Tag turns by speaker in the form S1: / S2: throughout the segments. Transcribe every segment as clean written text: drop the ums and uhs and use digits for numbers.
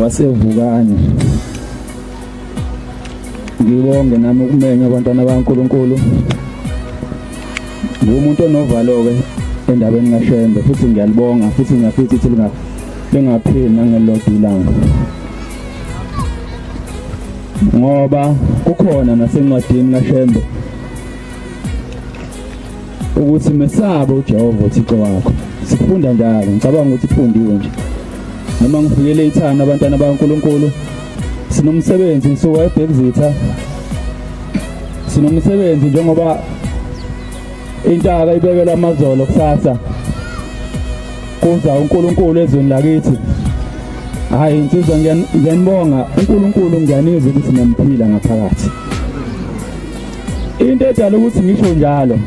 S1: wasevukanye. Ngibonge nami ukumenya abantwana baNkulunkulu. Ngumuntu onovalo-ke endabeni kaShembe futhi ngiyalibonga futhi ngiyafisa ukuthi lingapheli nangelilodwa ilanga. Ngoba kukhona nasencwadini kaShembe ukuthi mesabe uJehova uThixo wakho. Sifunda njalo, ngicabanga ukuthi kufundiwe nje. Noma ngifikele ithana abantwana baNkulunkulu, sinomsebenzi ngisuka eBhekzitha. Sinomsebenzi njengoba intaka ibekela amazolo kusasa. Kuza uNkulunkulu ezweni lakithi. Hayi insizwa ngiyanibonga uNkulunkulu ngiyanizwa ukuthi niyamphila ngaphakathi. Into edala ukuthi ngisho njalo.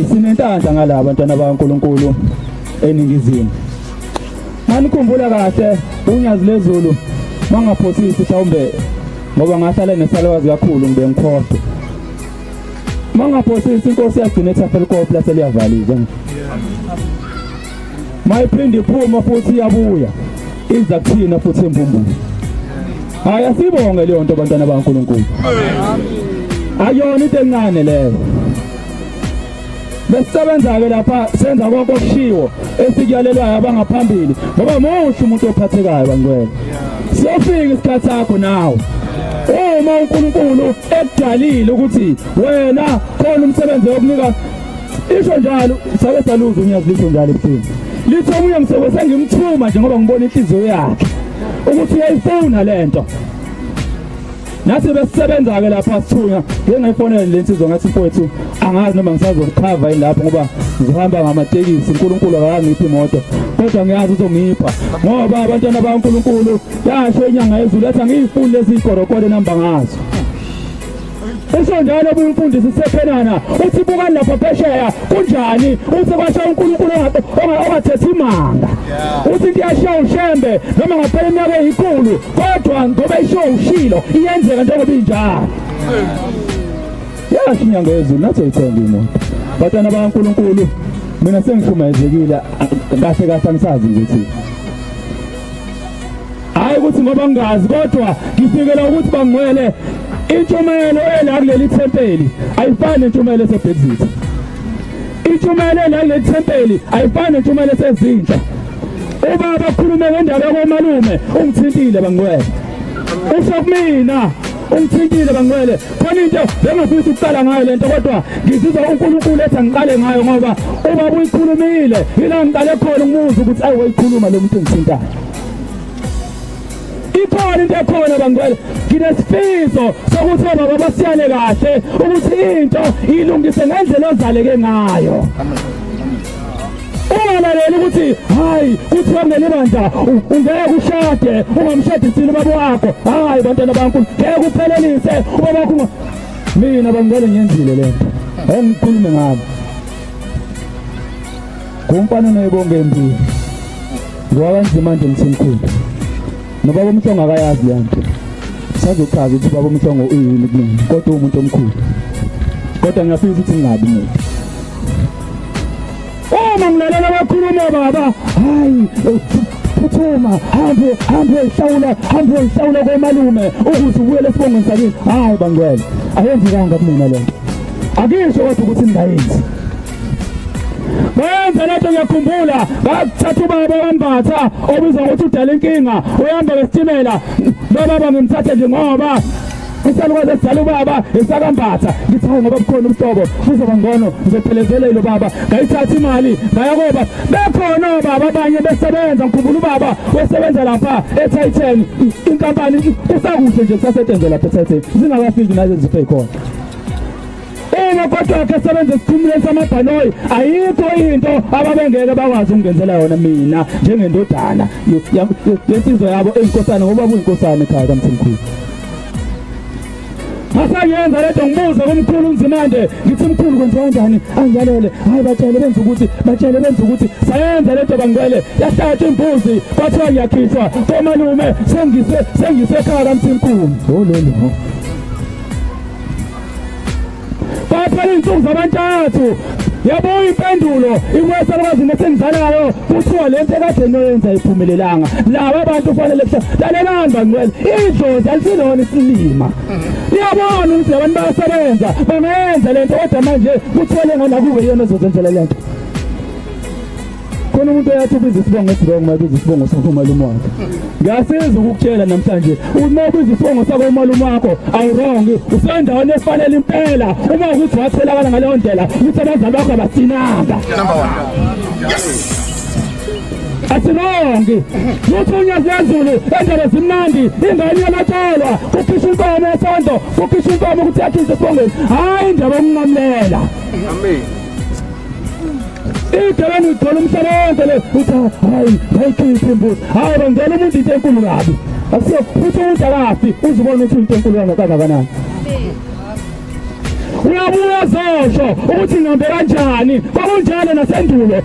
S1: Sinenhlanhla ngala abantwana baNkulunkulu eningizimu. Manikhumbula kahle unyazi lezulu mangaphosisi mhlawumbe ngoba ngahlala nesalwazi kakhulu ngibe ngikhohle. Mangaphosisi inkosi yagcina ethafela kopla seliyavaliza. Mayiphinde iphuma futhi iyabuya. Iza kuthina futhi embumbulu. Hayi asibonge leyo nto abantwana baNkulunkulu. Ayona into encane leyo. Besebenza-ke lapha senza konke okushiwo esikuyalelwayo abangaphambili ngoba muhle umuntu ophathekayo bangcwele. Siyofika isikhathi sakho nawe. Uma uNkulunkulu ekudalile ukuthi wena khona umsebenzi wokunika isho njalo sake saluza unyazi lisho njalo ebuthini. Lithi omunye msebenzi sengimthuma nje ngoba ngibona inhliziyo yakhe ukuthi uyayifuna lento. Nathi besebenza-ke lapha sithunya ngengayifonela le nsizwa ngathi mfowethu angazi noma ngisazokhava yini lapho ngoba ngihamba ngamatekisi uNkulunkulu akangiphi imoto kodwa ngiyazi uzongipha ngoba abantwana baNkulunkulu yasho inyanga yezulu ethi angiyifuni lezi ikorokole namba ngazo. Esho njalo umfundisi sephenana uthi buka lapha phesheya kunjani uthi kwasho uNkulunkulu ongathethi imanga. Uthi kuyashiya uShembe noma ngaphela iminyaka eyikhulu kodwa ngoba isho ushilo iyenzeka njengoba injalo. Yasho inyanga yezulu nathi ayithenga imoto. Bantwana baNkulunkulu mina sengihlumayezekile kahle kahle angisazi ukuthi. Hayi ukuthi ngoba ngingazi kodwa ngifikela ukuthi bangcwele intshumayelo ela kuleli thempeli ayifani nentshumayelo eseBhekzitha. Intshumayelo ela kuleli thempeli ayifani nentshumayelo esezintsha. Ubaba akhulume ngendaba yomalume ungithintile bangcwele. Usho kumina ungithintile bangcwele. Khona into bengafisa ukuqala ngayo lento kodwa ngizizwa uNkulunkulu ethi angiqale ngayo ngoba ubaba uyikhulumile. Yila ngiqale khona ngimuza ukuthi ayi wayikhuluma lo muntu engithintayo. Ikhona into ekhona bangcwele. Nginesifiso sokuthi baba basiyane kahle ukuthi into ilungise ngendlela ozaleke ngayo. Ungalaleli ukuthi hayi kuthi wangena ibandla ungeke ushade ungamshadisile ubaba wakho. Hayi bantwana baNkulunkulu ngeke uphelelise ubaba wakho. Mina bangcwele ngiyenzile lento. Engikhulume ngabo. Kumfana noyibonge empilo. Ngowanzima nje mthimkhulu. Nobaba uMhlongo akayazi lento. Sazochaza ukuthi baba uMhlongo uyini kumina kodwa umuntu omkhulu. Kodwa ngiyafisa ukuthi ngingabi mina. Uma ngilalela abakhuluma baba, hayi phuthuma hambe hlawula komalume ukuthi ubuyele esibongweni sakini. Hayi bangcwele ayenzekanga kumina lento. Akisho kodwa ukuthi ningayenzi. Benza lento ngiyakhumbula bathatha ubaba wambatha obizwa ukuthi udala inkinga uyahamba ngesitimela baba ngimthathe nje ngoba isalukazi esidala ubaba esakambatha ngithi hayi ngoba kukhona umhlobo kuzoba ngcono ngizophelezela lo baba ngayithatha imali bayakoba bekhona baba abanye besebenza ngikhumbula ubaba wesebenza lapha eTitan inkampani kusakuhle nje kusasebenza lapha eTitan zingakafiki nazo ziphe khona. Uma kodwa ke sebenza isikhumule samabhanoyi ayikho into ababengeke bakwazi ukungenzela yona mina njengendodana yesizwe yabo enkosana ngoba kuyinkosana ekhaya kaMthimkhulu. Masangenza lento ngibuza kumkhulu uNzimande ngithi mkhulu kwenziwa kanjani angiyalele hayi batshele benza ukuthi sayenza lento bangcwele yahlatshwa imbuzi kwathiwa ngiyakhishwa komalume sengise ekhaya kaMthimkhulu. Lolo baphela insuku zabantathu yabo impendulo iwesalwazi nesenzalayo kuthiwa lento ekade noyenza iphumelelanga laba abantu kufanele lalelani bangcwele idlozi alisilona isilima liyabona ukuthi abantu bayasebenza bangenza lento kodwa manje kuthole ngana kube yona ezozenzela lento khona umuntu oyathi ubiza isibongo esibongo mabiza isibongo sakho umalume wakho ngiyasiza ukukutshela namhlanje uma ubiza isibongo sakho umalume wakho awurong usendaweni efanele impela uma ukuthi wathelakala ngaleyo ndlela ukuthi abazali bakho abasinanga
S2: number 1 yes
S1: asilongi luthunya zezulu endlela zimnandi ingane yalatshelwa kukhishwa inkomo yesonto kukhishwa inkomo ukuthi yakhishwe esibongweni hayi indaba yokunqamlela
S2: amen
S1: igabeni uthola umhlaba wonke le uthi hayi khiphe imbuzi hayi bangena umuntu into enkulu kabi akusiyo futhi umuntu akafi uzibona ukuthi into enkulu kangakanani uyabuya zosho ukuthi ngihambe kanjani kwakunjalo nasendulo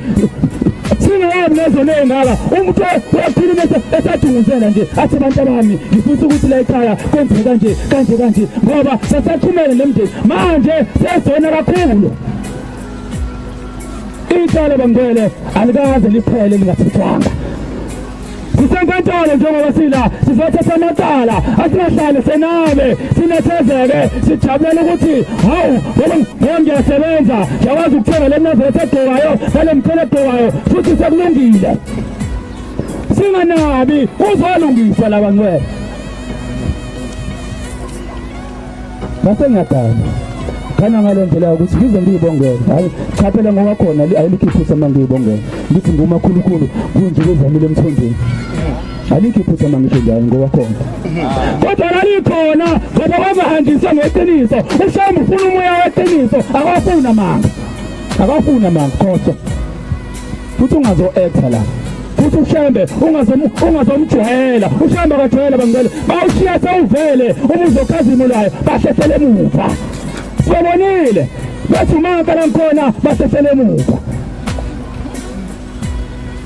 S1: singayabi lezo nengaka umuntu wakhuluma esathunguzela nje athi abantu bami ngifisa ukuthi la ekhaya kwenzeke kanje ngoba sasathumele nemndeni manje sezona kakhulu icala bangcwele alikaze liphele lingathithwanga sisenkantolo njengoba sila sizothatha amacala asingahlali senabe sinethezeke sijabulela ukuthi hawu ngoba ngiyasebenza ngiyakwazi ukuthenga le mnazethe egqokayo nale mkhele egqokayo futhi sekulungile singanabi uzolungiswa la bangcwele base ngiyadana khana ngalendlela ukuthi ngize ngiyibongele hayi cha phela ngoba khona ayilikhiphusa mangiyibongele ngithi ngumakhulukhulu kunje kwezamile emthonjeni alikhiphusa mangisho njalo ngoba khona kodwa lalikhona ngoba wabahandisa ngeqiniso ushamba ufuna umoya weqiniso akafuna manga kodwa futhi ungazo actor la futhi ushambe ungazomjwayela ushamba akajwayela bangcwele bawushiya sewuvele umuzokhazimulayo bahlehlele emuva sibonile bathi maka lankhona basesele emuva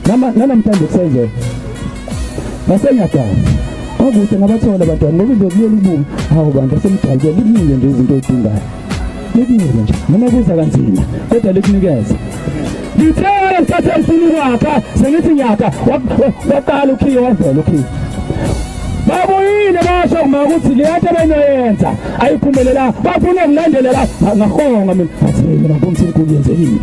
S1: namhlanje kusenze basenyadala akude ngabathola abantwana ngoba into kuleli buku hawu bantu asemdalwe likunike nje izinto ezidingayo likunike nje noma kuza kanzima kodwa likunikeza ngithela isikhathi esifuna ukwakha sengithi nyaka waqala ukhiye wavela ukhiye babuyile basho kuma ukuthi leyanto benoyenza ayiphumelela bafuna ukulandelela ngahonga mina athi mina ngomthi inkulu yenzekile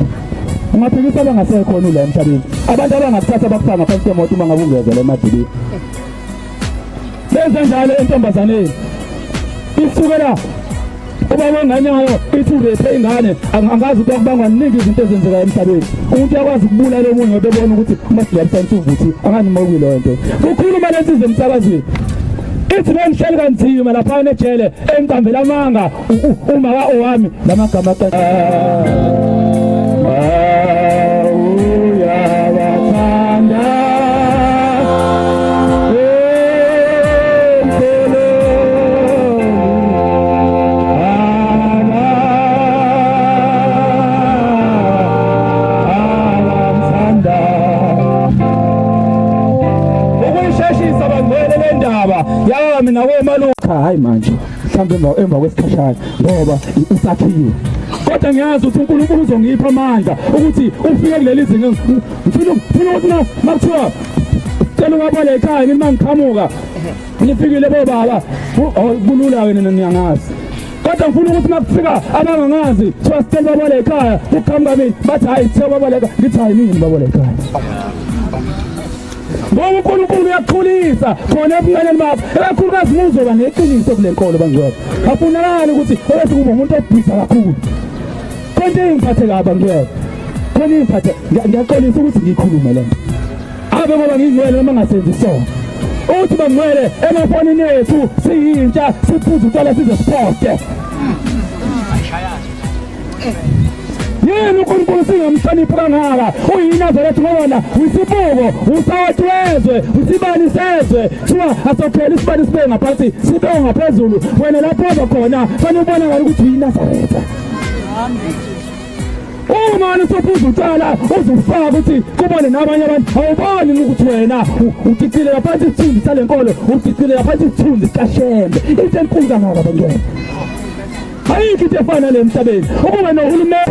S1: ungaphikisa abangasekhona la emhlabeni abantu abangakuthatha bakufaka ngaphansi kwemoto uma ngabe ungezela emadilini benza njalo entombazaneni isukela ubaba nganyayo ithi urethe ingane angazi ukuthi kubangwa ningi izinto ezenzeka emhlabeni umuntu yakwazi ukubula lo munye ngoba ebona ukuthi uMasilabisantu uvuthi angani mawuki lo nto ukhuluma lento izemsakazweni ithi bengihleli kanzima lapha nejele engicambela amanga uma ka owami lamagama yami nawe maluka hayi manje mhlawumbe emva kwesikhashana ngoba usakhiwe kodwa ngiyazi ukuthi uNkulunkulu uzongipha amandla ukuthi ufike kuleli zinga ngifuna ukuthi makuthiwa cela ungabale ekhaya ngithi mangiqhamuka ngifikile bobaba kulula wena niyangazi kodwa ngifuna ukuthi makufika abangangazi kuthiwa sicela babale ekhaya ukuqhamuka mina bathi hayi sicela babale ekhaya ngithi hayi mina babale ekhaya ngoba uNkulunkulu uyakhulisa khona ebunganeni bakho ekakhulukazi uzoba neqiniso kule nkolo bangcwele afunakala ukuthi oyathi kube umuntu obhiza kakhulu konke ingiphathe kabi bangcwele khona ingiphathe ngiyaxolisa ukuthi ngikhulume lento abe ngoba ngingcwele noma ngasenzi sona uthi bangcwele emafonini ethu siyintsha siphuza utshwala size siposte yini uNkulunkulu singamhloniphi kangaka uyinazarethu ngobona uyisibuko usawethwezwe usibani sezwe thiwa asophela isibani sibe ngaphansi sibe ngaphezulu wena lapho khona fanele ubona ngalo ukuthi uyinazaretha uma nisophuza utshwala uzufaka ukuthi kubone nabanye abantu awuboni ukuthi wena ucicile laphansi isithunzi salenkolo ucicile laphansi isithunzi sikashembe into enkulu kangaka bangcwele ayikho into efana le emhlabeni ukube nohulumeni